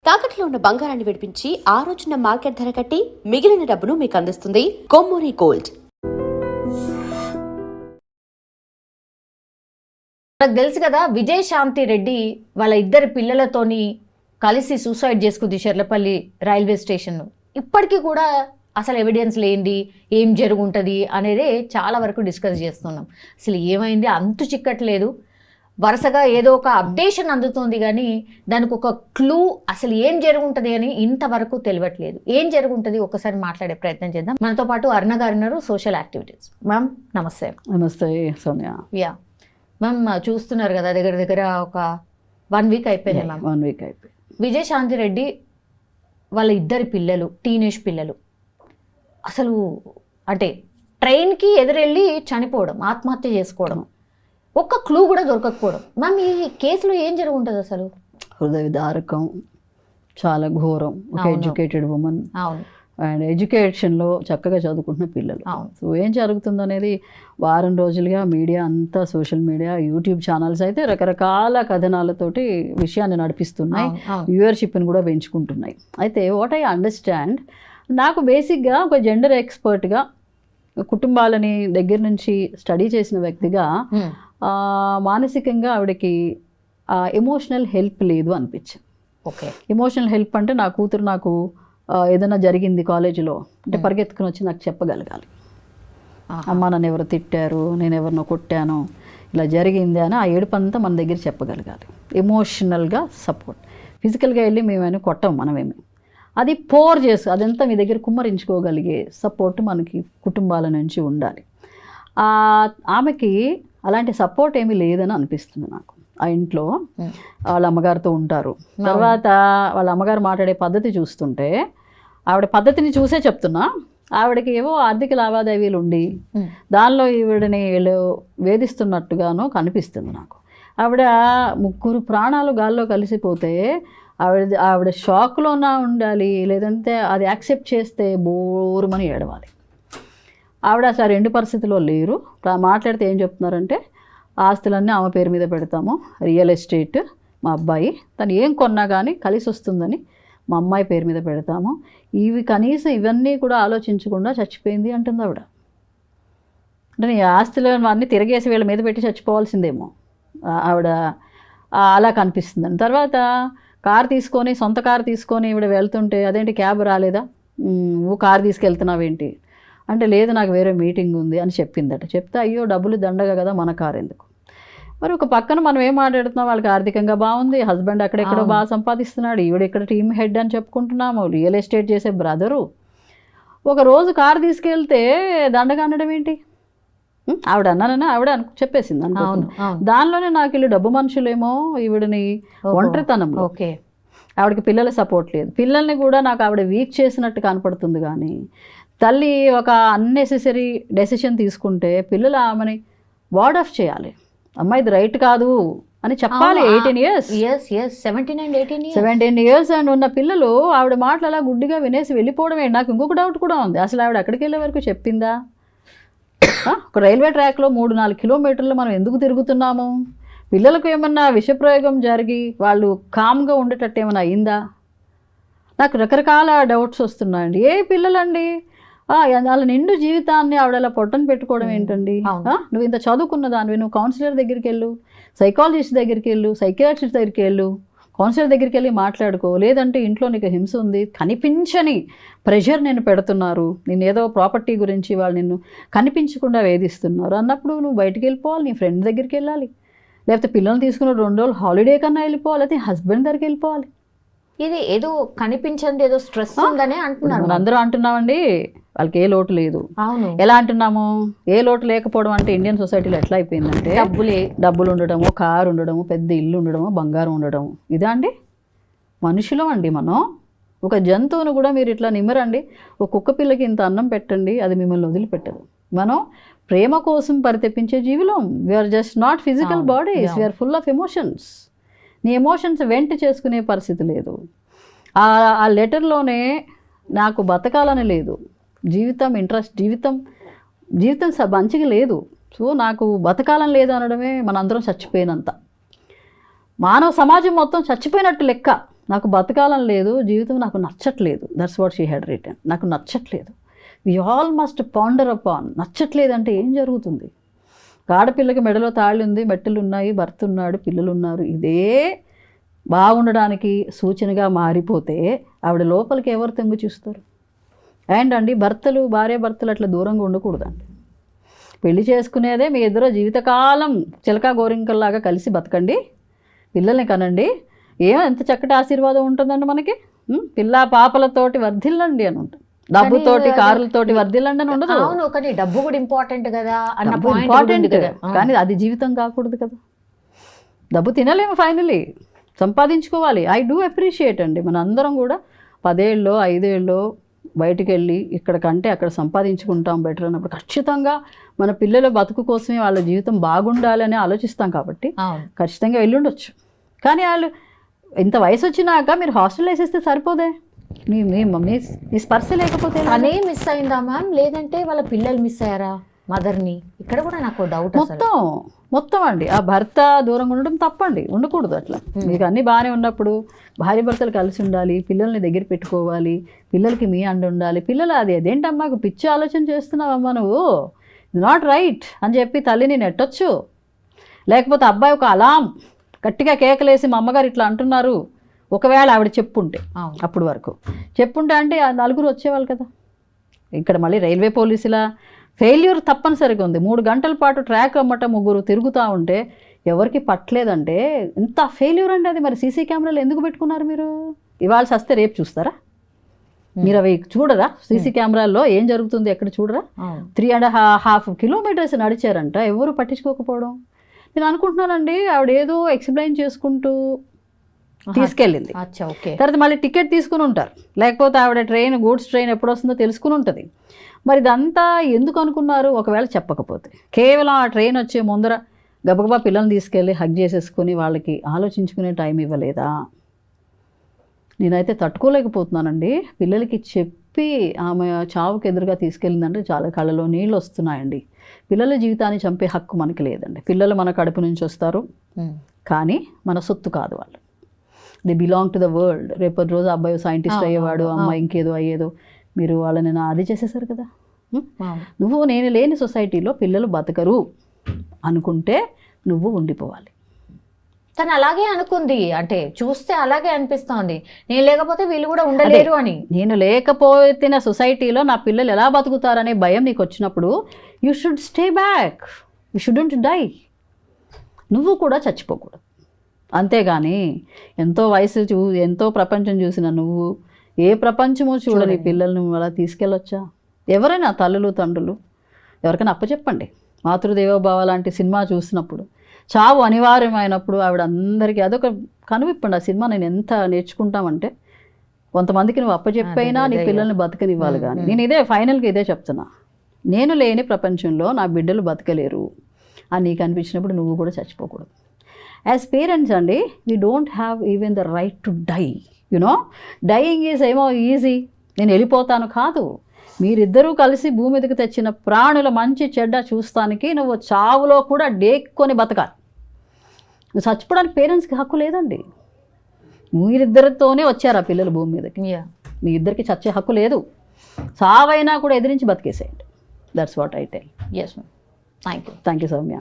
తాకట్లో ఉన్న బంగారాన్ని విడిపించి ఆ రోజున మార్కెట్ ధర కట్టి మిగిలిన డబ్బును మీకు అందిస్తుంది కొమ్మూరి గోల్డ్. నాకు తెలుసు కదా, విజయశాంతి రెడ్డి వాళ్ళ ఇద్దరు పిల్లలతోని కలిసి సూసైడ్ చేసుకుంది చెర్లపల్లి రైల్వే స్టేషన్. ఇప్పటికీ కూడా అసలు ఎవిడెన్స్ లేనిది ఏం జరుగుంటుంది అనేదే చాలా వరకు డిస్కస్ చేస్తున్నాం. అసలు ఏమైంది అంతు చిక్కట్లేదు. వరుసగా ఏదో ఒక అప్డేషన్ అందుతుంది కానీ దానికి ఒక క్లూ అసలు ఏం జరుగుంటుంది అని ఇంతవరకు తెలియట్లేదు. ఏం జరుగుంటుంది ఒకసారి మాట్లాడే ప్రయత్నం చేద్దాం. మనతో పాటు అరుణ గారు ఉన్నారు, సోషల్ యాక్టివిటీస్. మ్యామ్ నమస్తే. నమస్తే సోనియా. యా మ్యామ్, చూస్తున్నారు కదా దగ్గర ఒక 1 వీక్ అయిపోయింది మ్యామ్. 1 వీక్ అయిపోయింది. విజయశాంతి రెడ్డి వాళ్ళ ఇద్దరి పిల్లలు, టీనేజ్ పిల్లలు, అసలు అంటే ట్రైన్కి ఎదురెళ్ళి చనిపోవడం, ఆత్మహత్య చేసుకోవడం, ఒక్క క్లూ కూడా దొరకకపోవడం. మ్యామ్ ఈ కేసులో ఏం జరుగుంటుంది అసలు? హృదయ విదారకం, చాలా ఘోరం. ఒక ఎడ్యుకేటెడ్ ఉమెన్, అవును, అండ్ ఎడ్యుకేషన్లో చక్కగా చదువుకుంటున్న పిల్లలు. సో ఏం జరుగుతుంది అనేది వారం రోజులుగా మీడియా అంతా, సోషల్ మీడియా, యూట్యూబ్ ఛానల్స్ అయితే రకరకాల కథనాలతోటి విషయాన్ని నడిపిస్తున్నాయి, వ్యూవర్షిప్ని కూడా పెంచుకుంటున్నాయి. అయితే వాట్ ఐ అండర్స్టాండ్, నాకు బేసిక్గా ఒక జెండర్ ఎక్స్పర్ట్గా, కుటుంబాలని దగ్గర నుంచి స్టడీ చేసిన వ్యక్తిగా మానసికంగా ఆవిడకి ఎమోషనల్ హెల్ప్ లేదు అనిపించింది. ఓకే, ఎమోషనల్ హెల్ప్ అంటే నా కూతురు నాకు ఏదైనా జరిగింది కాలేజీలో అంటే పరిగెత్తుకుని వచ్చి నాకు చెప్పగలగాలి. అమ్మ నన్ను ఎవరు తిట్టారు, నేను ఎవరినో కొట్టాను, ఇలా జరిగింది అని ఆ ఏడుపంతా మన దగ్గర చెప్పగలగాలి. ఎమోషనల్గా సపోర్ట్. ఫిజికల్గా వెళ్ళి మేమేమి కొట్టాం, మనమేమి అది పోర్ చేసు, అదంతా మీ దగ్గర కుమ్మరించుకోగలిగే సపోర్ట్ మనకి కుటుంబాల నుంచి ఉండాలి. ఆమెకి అలాంటి సపోర్ట్ ఏమీ లేదని అనిపిస్తుంది నాకు. ఆ ఇంట్లో వాళ్ళ అమ్మగారితో ఉంటారు. తర్వాత వాళ్ళ అమ్మగారు మాట్లాడే పద్ధతి చూస్తుంటే, ఆవిడ పద్ధతిని చూసే చెప్తున్నా, ఆవిడకి ఏవో ఆర్థిక లావాదేవీలు ఉండి దానిలో ఈవిడని వేధిస్తున్నట్టుగానో కనిపిస్తుంది నాకు. ఆవిడ 3 ప్రాణాలు గాల్లో కలిసిపోతే ఆవిడ షాక్లోనా ఉండాలి, లేదంటే అది యాక్సెప్ట్ చేస్తే బోరుమని ఏడవాలి. ఆవిడ అసలు 2 పరిస్థితుల్లో లేరు. మాట్లాడితే ఏం చెప్తున్నారంటే, ఆస్తులన్నీ ఆమె పేరు మీద పెడతాము, రియల్ ఎస్టేట్ మా అబ్బాయి, తను ఏం కొన్నా కానీ కలిసి వస్తుందని మా అమ్మాయి పేరు మీద పెడతాము, ఇవి కనీసం ఇవన్నీ కూడా ఆలోచించకుండా చచ్చిపోయింది అంటుంది ఆవిడ. అంటే నీ ఆస్తులు అన్నీ తిరగేసి వీళ్ళ మీద పెట్టి చచ్చిపోవాల్సిందేమో ఆవిడ, అలా కనిపిస్తుందని. తర్వాత కారు తీసుకొని, సొంత కారు తీసుకొని ఈవిడ వెళ్తుంటే, అదేంటి క్యాబ్ రాలేదా, నువ్వు కారు తీసుకెళ్తున్నావేంటి అంటే, లేదు నాకు వేరే మీటింగ్ ఉంది అని చెప్పిందట. చెప్తే అయ్యో డబ్బులు దండగా కదా, మన కారు ఎందుకు. మరి ఒక పక్కన మనం ఏం మాట్లాడుతున్నాం, వాళ్ళకి ఆర్థికంగా బాగుంది, హస్బెండ్ అక్కడెక్కడో బాగా సంపాదిస్తున్నాడు, ఈవిడ ఇక్కడ టీమ్ హెడ్ అని చెప్పుకుంటున్నాము, రియల్ ఎస్టేట్ చేసే బ్రదరు. ఒక రోజు కారు తీసుకెళ్తే దండగా అనడం ఏంటి? ఆవిడ అన్నానని ఆవిడ చెప్పేసింది అనుకోను. దానిలోనే నాకు వీళ్ళు డబ్బు మనుషులేమో, ఈవిడని ఒంటరితనంలో, ఓకే ఆవిడకి పిల్లల సపోర్ట్ లేదు, పిల్లల్ని కూడా నాకు ఆవిడ వీక్ చేసినట్టు కనపడుతుంది. కానీ తల్లి ఒక అన్నెసెసరీ డెసిషన్ తీసుకుంటే పిల్లలు ఆమెని వార్డ్ ఆఫ్ చేయాలి, అమ్మాయి ఇది రైట్ కాదు అని చెప్పాలి. 18 years, 17 years అండ్ ఉన్న పిల్లలు ఆవిడ మాటలు అలా గుడ్డిగా వినేసి వెళ్ళిపోవడమే. నాకు ఇంకొక డౌట్ కూడా ఉంది, అసలు ఆవిడ అక్కడికి వెళ్ళే వరకు చెప్పిందా? ఒక రైల్వే ట్రాక్లో 3-4 కిలోమీటర్లు మనం ఎందుకు తిరుగుతున్నాము? పిల్లలకు ఏమన్నా విషప్రయోగం జరిగి వాళ్ళు కామ్గా ఉండేటట్టు ఏమైనా అయిందా? నాకు రకరకాల డౌట్స్ వస్తున్నాయండి. ఏ పిల్లలండి, వాళ్ళ నిండు జీవితాన్ని ఆవిడ అలా పొట్టను పెట్టుకోవడం ఏంటండి? నువ్వు ఇంత చదువుకున్న దానివి, నువ్వు కౌన్సిలర్ దగ్గరికి వెళ్ళు, సైకాలజిస్ట్ దగ్గరికి వెళ్ళు, సైకియాట్రిస్ట్ దగ్గరికి వెళ్ళు, కౌన్సిలర్ దగ్గరికి వెళ్ళి మాట్లాడుకో. లేదంటే ఇంట్లో నీకు హింస ఉంది, కనిపించని ప్రెషర్ నేను పెడుతున్నారు, నేను ఏదో ప్రాపర్టీ గురించి వాళ్ళు నిన్ను కనిపించకుండా వేధిస్తున్నారు అన్నప్పుడు నువ్వు బయటికి వెళ్ళిపోవాలి, నీ ఫ్రెండ్ దగ్గరికి వెళ్ళాలి, లేకపోతే పిల్లల్ని తీసుకున్న 2 రోజులు హాలిడే కన్నా వెళ్ళిపోవాలి, లేకపోతే హస్బెండ్ దగ్గరికి వెళ్ళిపోవాలి. ఇది ఏదో కనిపించండి, ఏదో స్ట్రెస్ ఉందనే అంటున్నారు. అందరూ అంటున్నామండి, వాళ్ళకి ఏ లోటు లేదు. అవును, ఎలా అంటున్నాము? ఏ లోటు లేకపోవడం అంటే ఇండియన్ సొసైటీలో ఎట్లా అయిపోయిందంటే, డబ్బులు ఉండడము, కారు ఉండడము, పెద్ద ఇల్లు ఉండడము, బంగారం ఉండడము, ఇదా అండి? మనుషులం అండి మనం. ఒక జంతువును కూడా మీరు ఇట్లా నిమ్మరండి, ఒక కుక్క పిల్లకి ఇంత అన్నం పెట్టండి, అది మిమ్మల్ని వదిలిపెట్టదు. మనం ప్రేమ కోసం పరితెప్పించే జీవులం. We are just not physical bodies, we are full of emotions. నీ ఎమోషన్స్ వెంట్ చేసుకునే పరిస్థితి లేదు. ఆ లెటర్లోనే నాకు బతకాలని లేదు, జీవితం ఇంట్రెస్ట్, జీవితం మంచిగా లేదు. సో నాకు బతకాలని లేదు అనడమే మనందరం చచ్చిపోయినంత. మానవ సమాజం మొత్తం చచ్చిపోయినట్టు లెక్క. నాకు బతకాలని లేదు, జీవితం నాకు నచ్చట్లేదు. That's what she had return. నాకు నచ్చట్లేదు. We all must ponder upon. నచ్చట్లేదు అంటే ఏం జరుగుతుంది? ఆడపిల్లకి మెడలో తాళి ఉంది, మెట్టెలు ఉన్నాయి, భర్త ఉన్నాడు, పిల్లలు ఉన్నారు. ఇదే బాగుండడానికి సూచనగా మారిపోతే ఆవిడ లోపలికి ఎవరు తెంగు చూస్తారు? అండ్ అండి, భార్యాభర్తలు అట్లా దూరంగా ఉండకూడదండి. పెళ్లి చేసుకునేదే మీ ఇద్దరు జీవితకాలం చిలకా గోరింకల్లాగా కలిసి బతకండి, పిల్లల్ని కనండి. ఎంత చక్కటి ఆశీర్వాదం ఉంటుందండి మనకి. పిల్ల పాపలతోటి వర్ధిల్లండి అని ఉంటుంది. డబ్బుతోటి కారులతోటి వర్ధిల్లండి అని ఉండదు. అవును, కానీ డబ్బు కూడా ఇంపార్టెంట్ కదా అన్న పాయింట్ ఇంపార్టెంట్ కదా, కానీ అది జీవితం కాకూడదు కదా. డబ్బు తినలేము, ఫైనలీ సంపాదించుకోవాలి. ఐ డూ అప్రిషియేట్ అండి, మన అందరం కూడా 10 ఏళ్ళలో 5 ఏళ్ళలో బయటికి వెళ్ళి ఇక్కడ కంటే అక్కడ సంపాదించుకుంటాం బెటర్ అన్నప్పుడు ఖచ్చితంగా మన పిల్లల బతుకు కోసమే వాళ్ళ జీవితం బాగుండాలి అని ఆలోచిస్తాం కాబట్టి ఖచ్చితంగా వెళ్ళి ఉండొచ్చు. కానీ వాళ్ళు ఇంత వయసు వచ్చినాక మీరు హాస్టల్ వేసేస్తే సరిపోదే. మీ స్పర్శ లేకపోతే అనే మిస్ అయిందా మ్యామ్, లేదంటే వాళ్ళ పిల్లలు మిస్ అయ్యారా మదర్ని? ఇక్కడ కూడా నాకు డౌట్. మొత్తం అండి, ఆ భర్త దూరంగా ఉండడం తప్పండి, ఉండకూడదు అట్లా. మీకు అన్నీ బాగానే ఉన్నప్పుడు భార్య భర్తలు కలిసి ఉండాలి, పిల్లల్ని దగ్గర పెట్టుకోవాలి, పిల్లలకి మీ అండ ఉండాలి. పిల్లలు అదేంటమ్మా నాకు పిచ్చి ఆలోచన చేస్తున్నావమ్మా నువ్వు, నాట్ రైట్ అని చెప్పి తల్లిని నెట్టొచ్చు. లేకపోతే అబ్బాయి ఒక అలాం గట్టిగా కేకలేసి మా అమ్మగారు ఇట్లా అంటున్నారు, ఒకవేళ ఆవిడ చెప్పుంటే, అప్పుడు వరకు చెప్పుంటే అంటే ఆ నలుగురు వచ్చేవాళ్ళు కదా. ఇక్కడ మళ్ళీ రైల్వే పోలీసులా ఫెయిల్యూర్ తప్పనిసరిగా ఉంది. 3 గంటల పాటు ట్రాక్ అమ్మట ముగ్గురు తిరుగుతూ ఉంటే ఎవరికి పట్టలేదంటే ఎంత ఫెయిల్యూర్ అండి అది. మరి సీసీ కెమెరాలు ఎందుకు పెట్టుకున్నారు మీరు? ఇవాళ వస్తే రేపు చూస్తారా మీరు? అవి చూడరా? సీసీ కెమెరాల్లో ఏం జరుగుతుంది ఎక్కడ చూడరా? 3.5 కిలోమీటర్స్ నడిచారంట, ఎవరు పట్టించుకోకపోవడం. నేను అనుకుంటున్నానండి ఆవిడ ఏదో ఎక్స్ప్లెయిన్ చేసుకుంటూ తీసుకెళ్ళింది. తర్వాత మళ్ళీ టికెట్ తీసుకుని ఉంటారు, లేకపోతే ఆవిడ గూడ్స్ ట్రైన్ ఎప్పుడు వస్తుందో తెలుసుకుని ఉంటుంది. మరి ఇదంతా ఎందుకు అనుకున్నారు? ఒకవేళ చెప్పకపోతే కేవలం ఆ ట్రైన్ వచ్చే ముందర గబగబా పిల్లల్ని తీసుకెళ్ళి హగ్ చేసేసుకుని వాళ్ళకి ఆలోచించుకునే టైం ఇవ్వలేదా? నేనైతే తట్టుకోలేకపోతున్నానండి. పిల్లలకి చెప్పి ఆమె చావుకి ఎదురుగా తీసుకెళ్ళిందంటే చాలా కళ్ళలో నీళ్ళు వస్తున్నాయండి. పిల్లల జీవితాన్ని చంపే హక్కు మనకి లేదండి. పిల్లలు మన కడుపు నుంచి వస్తారు, కానీ మన సొత్తు కాదు వాళ్ళు. They belong to the world. రేపటి రోజు అబ్బాయి సైంటిస్ట్ అయ్యేవాడు, అమ్మాయి ఇంకేదో అయ్యేదో. మీరు వాళ్ళని అది చేసేసారు కదా. నేను లేని సొసైటీలో పిల్లలు బతకరు అనుకుంటే నువ్వు ఉండిపోవాలి. తను అలాగే అనుకుంది, అంటే చూస్తే అలాగే అనిపిస్తోంది, నేను లేకపోతే వీళ్ళు కూడా ఉండలేరు అని. నేను లేకపోతే సొసైటీలో నా పిల్లలు ఎలా బతుకుతారనే భయం నీకు వచ్చినప్పుడు you should stay back, you shouldn't die. నువ్వు కూడా చచ్చిపోకూడదు. అంతేగాని ఎంతో వయసు ఎంతో ప్రపంచం చూసిన నువ్వు ఏ ప్రపంచమో చూడని పిల్లల్ని అలా తీసుకెళ్ళొచ్చా? ఎవరైనా తల్లులు తండ్రులు ఎవరికైనా అప్పచెప్పండి. మాతృదేవోభావ లాంటి సినిమా చూసినప్పుడు చావు అనివార్యమైనప్పుడు ఆవిడ అందరికీ అదొక కనువిప్పండి. ఆ సినిమా నేను ఎంత నేర్చుకుంటామంటే కొంతమందికి నువ్వు అప్పచెప్పైనా నీ పిల్లల్ని బతకనివ్వాలి. కానీ నేను ఫైనల్గా ఇదే చెప్తున్నా, నేను లేని ప్రపంచంలో నా బిడ్డలు బతకలేరు అని నీకు అనిపించినప్పుడు నువ్వు కూడా చచ్చిపోకూడదు. యాజ్ పేరెంట్స్ అండి, we don't have even the right to die. You know, dying is ఏమో ఈజీ, నేను వెళ్ళిపోతాను కాదు. మీరిద్దరూ కలిసి భూమి మీదకి తెచ్చిన ప్రాణుల మంచి చెడ్డ చూస్తానికి నువ్వు చావులో కూడా డేక్కొని బతకాలి. నువ్వు చచ్చిపోవడానికి పేరెంట్స్కి హక్కు లేదండి. మీరిద్దరితోనే వచ్చారు ఆ పిల్లలు భూమి మీదకి, మీ ఇద్దరికి చచ్చే హక్కు లేదు. చావైనా కూడా ఎదిరించి బతికేసేయండి. That's what I tell. Yes ma'am, thank you Soumya.